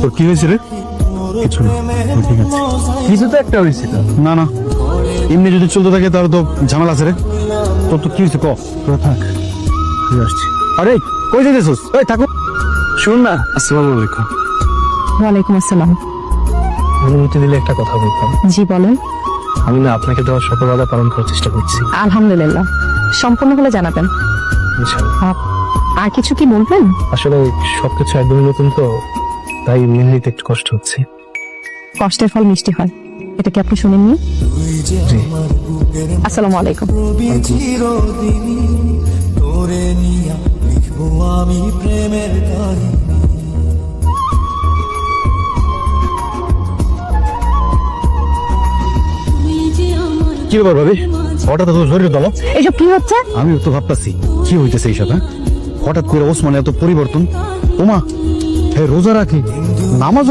তোর কি হয়েছে রে? কিছু না, ঠিক আছে। কিছু তো একটা হয়েছিল। না না, এমনি যদি চলতে থাকে তাহলে তো ঝামেলা আছে রে। তোর তো কি হয়েছে ক? তোরা থাক, তুই আসছি। আরে কই যেতেছিস? এই থাকো। শুন না, আসসালামু আলাইকুম। ওয়ালাইকুম আসসালাম। অনুমতি দিলে একটা কথা বলতাম। জি বলেন। আমি না আপনাকে দেওয়া সকল বাধা পালন করার চেষ্টা করছি, আলহামদুলিল্লাহ, সম্পূর্ণ হলে জানাবেন। ইনশাআল্লাহ। আর কিছু কি বলবেন? আসলে সবকিছু একদমই নতুন তো, তাই মেনে নিতে একটু কষ্ট হচ্ছে। কষ্টের ফল মিষ্টি হয়, এটা কি আপনি শুনেননি? জি। আসসালামু আলাইকুম। তোরে নিয়া লিখবো আমি প্রেমের কাহিনী। কি ব্যাপার ভাবি, হঠাৎ তো শরীর দল? এসব কি হচ্ছে? আমি তো ভাবতাছি কি হইতেছে এইসব। হ্যাঁ, হঠাৎ করে ওসমানে এত পরিবর্তন। ওমা, রোজা রাখি, নামাজও